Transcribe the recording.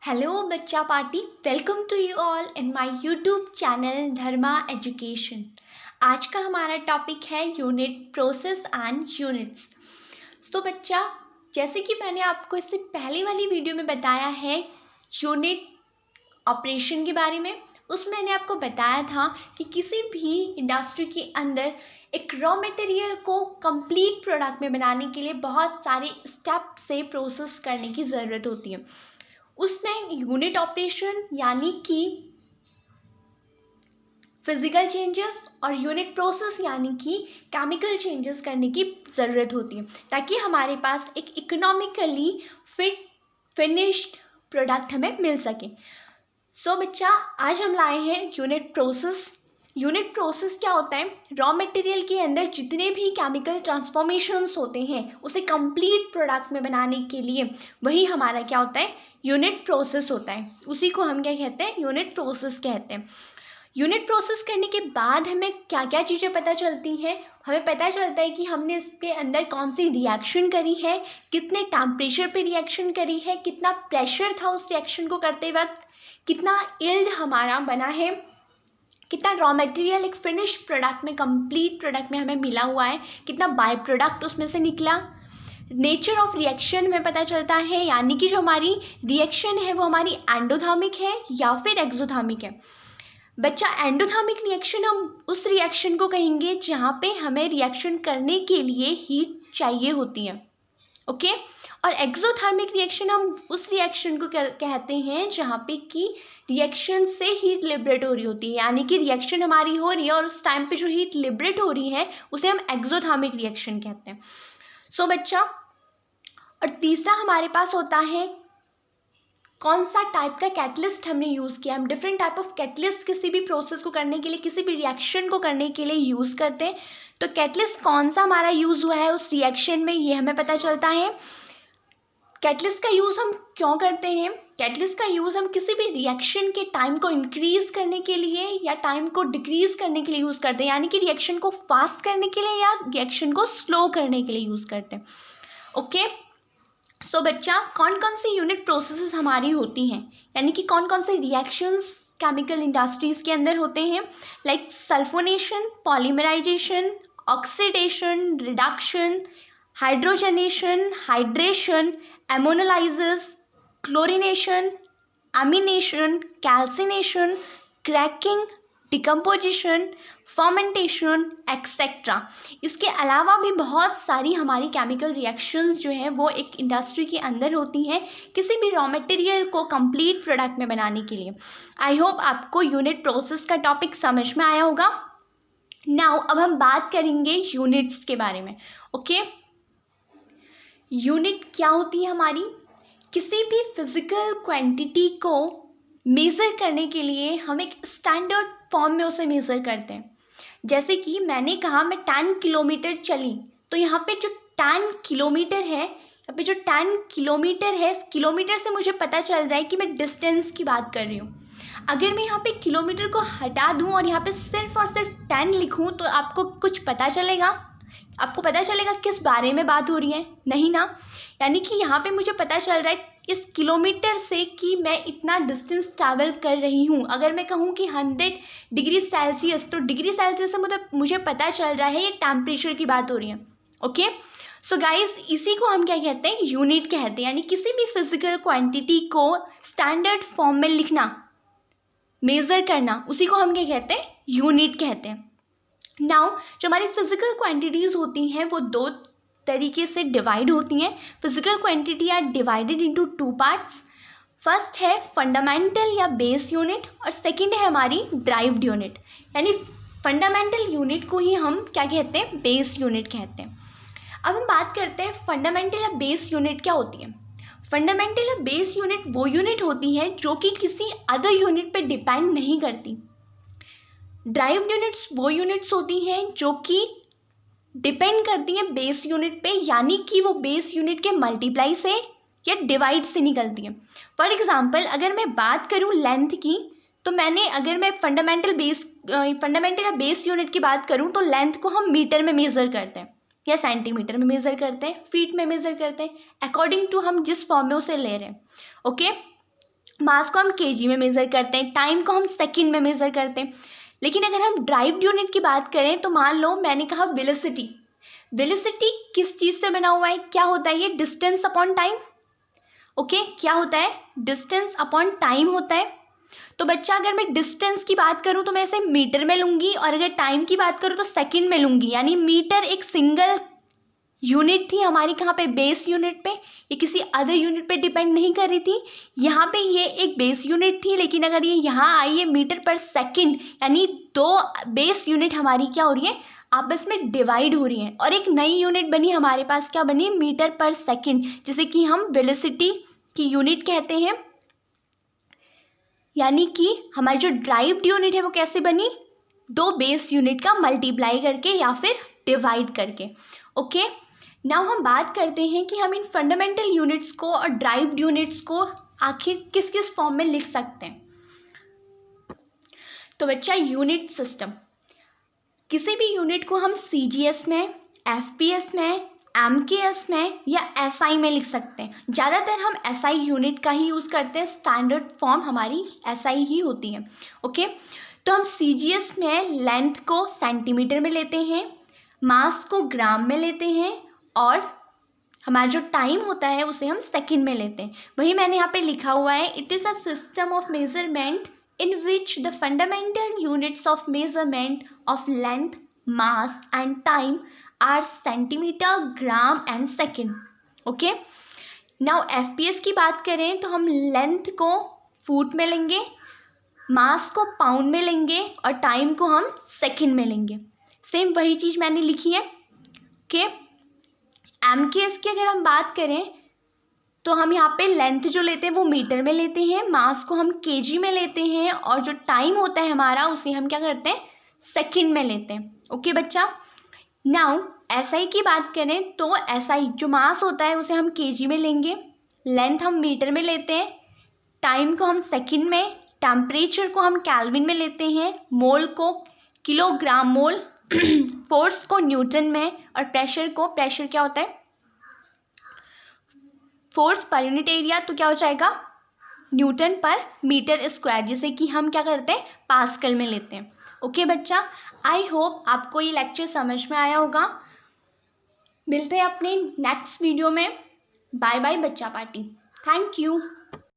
Hello बच्चा party, welcome to you all in my YouTube channel Dharma education. आज का हमारा टॉपिक है यूनिट प्रोसेस एंड यूनिट्स। तो बच्चा, जैसे कि मैंने आपको इससे पहले वाली वीडियो में बताया है यूनिट ऑपरेशन के बारे में, उसमें मैंने आपको बताया था कि किसी भी इंडस्ट्री के अंदर एक रॉ मटेरियल को कंप्लीट प्रोडक्ट में बनाने के लिए बहुत सारे स्टेप से प्रोसेस करने की ज़रूरत होती है। उसमें यूनिट ऑपरेशन यानी कि फिजिकल चेंजेस और यूनिट प्रोसेस यानी कि केमिकल चेंजेस करने की ज़रूरत होती है ताकि हमारे पास एक इकोनॉमिकली फिनिश्ड प्रोडक्ट हमें मिल सके। सो बच्चा, आज हम लाए हैं यूनिट प्रोसेस। यूनिट प्रोसेस क्या होता है? रॉ मटेरियल के अंदर जितने भी केमिकल ट्रांसफॉर्मेशंस होते हैं उसे कंप्लीट प्रोडक्ट में बनाने के लिए वही हमारा क्या होता है? यूनिट प्रोसेस होता है। उसी को हम क्या कहते हैं? यूनिट प्रोसेस कहते हैं। यूनिट प्रोसेस करने के बाद हमें क्या क्या चीज़ें पता चलती हैं? हमें पता चलता है कि हमने इसके अंदर कौन सी रिएक्शन करी है, कितने टेम्परेचर पे रिएक्शन करी है, कितना प्रेशर था उस रिएक्शन को करते वक्त, कितना यील्ड हमारा बना है, कितना रॉ मटेरियल एक फिनिश्ड प्रोडक्ट में, कंप्लीट प्रोडक्ट में हमें मिला हुआ है, कितना बाय प्रोडक्ट उसमें से निकला। नेचर ऑफ रिएक्शन में पता चलता है, यानी कि जो हमारी रिएक्शन है वो हमारी एंडोथर्मिक है या फिर एक्सोथर्मिक है। बच्चा, एंडोथर्मिक रिएक्शन हम उस रिएक्शन को कहेंगे जहाँ पे हमें रिएक्शन करने के लिए हीट चाहिए होती है, ओके। और एक्सोथर्मिक रिएक्शन हम उस रिएक्शन को कहते हैं जहाँ पे कि रिएक्शन से हीट लिबरेट हो रही होती है, यानी कि रिएक्शन हमारी हो रही है और उस टाइम पे जो हीट लिबरेट हो रही है उसे हम एक्सोथर्मिक रिएक्शन कहते हैं। सो बच्चा, और तीसरा हमारे पास होता है कौन सा टाइप का कैटलिस्ट हमने यूज़ किया। हम डिफरेंट टाइप ऑफ कैटलिस्ट किसी भी प्रोसेस को करने के लिए, किसी भी रिएक्शन को करने के लिए यूज़ करते हैं। तो कैटलिस्ट कौन सा हमारा यूज़ हुआ है उस रिएक्शन में, ये हमें पता चलता है। कैटलिस्ट का यूज़ हम क्यों करते हैं? कैटलिस्ट का यूज़ हम किसी भी रिएक्शन के टाइम को इंक्रीज़ करने के लिए या टाइम को डिक्रीज़ करने के लिए यूज़ करते हैं, यानी कि रिएक्शन को फास्ट करने के लिए या रिएक्शन को स्लो करने के लिए यूज़ करते हैं, ओके। सो बच्चा, कौन कौन सी यूनिट प्रोसेसेस हमारी होती हैं, यानी कि कौन कौन से रिएक्शंस केमिकल इंडस्ट्रीज़ के अंदर होते हैं? Like sulphonation, polymerisation, oxidation, reduction, hydrogenation, hydration, ammonolysis, chlorination, amination, calcination, cracking, decomposition, fermentation etcetera. इसके अलावा भी बहुत सारी हमारी केमिकल रिएक्शंस जो हैं वो एक इंडस्ट्री के अंदर होती हैं किसी भी रॉ मटेरियल को कंप्लीट प्रोडक्ट में बनाने के लिए। आई होप आपको यूनिट प्रोसेस का टॉपिक समझ में आया होगा। नाउ अब हम बात करेंगे यूनिट्स के बारे में, ओके। यूनिट क्या होती है हमारी? किसी भी फिजिकल क्वांटिटी को मेज़र करने के लिए हम एक स्टैंडर्ड फॉर्म में उसे मेज़र करते हैं। जैसे कि मैंने कहा मैं 10 किलोमीटर चली, तो यहाँ पे जो 10 किलोमीटर है, यहाँ पे जो 10 किलोमीटर है, इस किलोमीटर से मुझे पता चल रहा है कि मैं डिस्टेंस की बात कर रही हूँ। अगर मैं यहाँ पे किलोमीटर को हटा दूँ और यहाँ पे सिर्फ और सिर्फ 10 लिखूँ तो आपको कुछ पता चलेगा? आपको पता चलेगा किस बारे में बात हो रही है? नहीं ना। यानी कि यहाँ पे मुझे पता चल रहा है इस किलोमीटर से कि मैं इतना डिस्टेंस ट्रैवल कर रही हूँ। अगर मैं कहूँ कि 100 डिग्री सेल्सियस, तो डिग्री सेल्सियस से मुझे पता चल रहा है ये टेम्परेचर की बात हो रही है, ओके। सो गाइस, इसी को हम क्या कहते हैं? यूनिट कहते हैं। यानी किसी भी फिजिकल क्वांटिटी को स्टैंडर्ड फॉर्म में लिखना, मेज़र करना, उसी को हम क्या कहते हैं? यूनिट कहते हैं। नाउ जो हमारी फिजिकल क्वांटिटीज़ होती हैं वो दो तरीके से डिवाइड होती हैं। Physical quantity are divided into 2 parts. First है फंडामेंटल या बेस यूनिट और सेकंड है हमारी ड्राइव्ड यूनिट। यानी फंडामेंटल यूनिट को ही हम क्या कहते हैं? बेस यूनिट कहते हैं। अब हम बात करते हैं फंडामेंटल या बेस यूनिट क्या होती है। फंडामेंटल या बेस यूनिट वो यूनिट होती है जो कि किसी अदर यूनिट पे डिपेंड नहीं करती। ड्राइव्ड यूनिट्स वो यूनिट्स होती हैं जो कि डिपेंड करती हैं बेस यूनिट पे, यानी कि वो बेस यूनिट के मल्टीप्लाई से या डिवाइड से निकलती हैं। फॉर एग्जांपल, अगर मैं बात करूं लेंथ की, तो अगर मैं फंडामेंटल या बेस यूनिट की बात करूं तो लेंथ को हम मीटर में मेज़र करते हैं या सेंटीमीटर में मेज़र करते हैं, फीट में मेज़र करते हैं, अकॉर्डिंग टू हम जिस फॉर्म में उसे ले रहे हैं, ओके। मास को हम केजी में मेज़र करते हैं, टाइम को हम सेकंड में मेज़र करते हैं। लेकिन अगर हम ड्राइव्ड यूनिट की बात करें तो मान लो मैंने कहा वेलोसिटी, वेलोसिटी किस चीज़ से बना हुआ है, क्या होता है ये, डिस्टेंस अपॉन टाइम। ओके, क्या होता है, डिस्टेंस अपॉन टाइम होता है। तो बच्चा अगर मैं डिस्टेंस की बात करूं तो मैं इसे मीटर में लूँगी, और अगर टाइम की बात करूं तो सेकंड में लूँगी। यानी मीटर एक सिंगल यूनिट थी हमारी, कहाँ पे, बेस यूनिट पे, ये किसी अदर यूनिट पे डिपेंड नहीं कर रही थी। यहाँ पे ये एक बेस यूनिट थी, लेकिन अगर ये यहाँ आई है मीटर पर सेकंड, यानी दो बेस यूनिट हमारी क्या हो रही है, आपस में डिवाइड हो रही हैं, और एक नई यूनिट बनी हमारे पास, क्या बनी, मीटर पर सेकंड, जिसे कि हम वेलोसिटी की यूनिट कहते हैं। यानी कि हमारी जो ड्राइव्ड यूनिट है वो कैसे बनी, दो बेस यूनिट का मल्टीप्लाई करके या फिर डिवाइड करके। ओके, नाउ हम बात करते हैं कि हम इन फंडामेंटल यूनिट्स को और ड्राइव्ड यूनिट्स को आखिर किस किस फॉर्म में लिख सकते हैं। तो बच्चा, यूनिट सिस्टम, किसी भी यूनिट को हम सीजीएस में, एफपीएस में, एमकेएस में या एसआई में लिख सकते हैं। ज़्यादातर हम एसआई यूनिट का ही यूज़ करते हैं, स्टैंडर्ड फॉर्म हमारी एसआई ही होती है। ओके, तो हम सीजीएस में लेंथ को सेंटीमीटर में लेते हैं, मास को ग्राम में लेते हैं, और हमारा जो टाइम होता है उसे हम सेकंड में लेते हैं। वही मैंने यहाँ पे लिखा हुआ है, it is a system of measurement in which the fundamental units of measurement of length, mass and time are centimeter, gram and second. Okay, now fps की बात करें तो हम लेंथ को फुट में लेंगे, मास को पाउंड में लेंगे, और टाइम को हम सेकंड में लेंगे। सेम वही चीज़ मैंने लिखी है। ओके, एमकेएस की अगर हम बात करें तो हम यहाँ पे लेंथ जो लेते हैं वो मीटर में लेते हैं, मास को हम केजी में लेते हैं, और जो टाइम होता है हमारा उसे हम क्या करते हैं, सेकंड में लेते हैं। ओके बच्चा, नाउ एसआई की बात करें तो एसआई जो मास होता है उसे हम केजी में लेंगे, लेंथ हम मीटर में लेते हैं, टाइम को हम सेकंड में, टेम्परेचर को हम केल्विन में लेते हैं, मोल को किलोग्राम मोल, फोर्स को न्यूटन में, और प्रेशर को, प्रेशर क्या होता है, फोर्स पर यूनिट एरिया, तो क्या हो जाएगा, न्यूटन पर मीटर स्क्वायर, जिसे कि हम क्या करते हैं, पास्कल में लेते हैं। ओके बच्चा, आई होप आपको ये लेक्चर समझ में आया होगा। मिलते हैं अपने नेक्स्ट वीडियो में। बाय बाय बच्चा पार्टी, थैंक यू।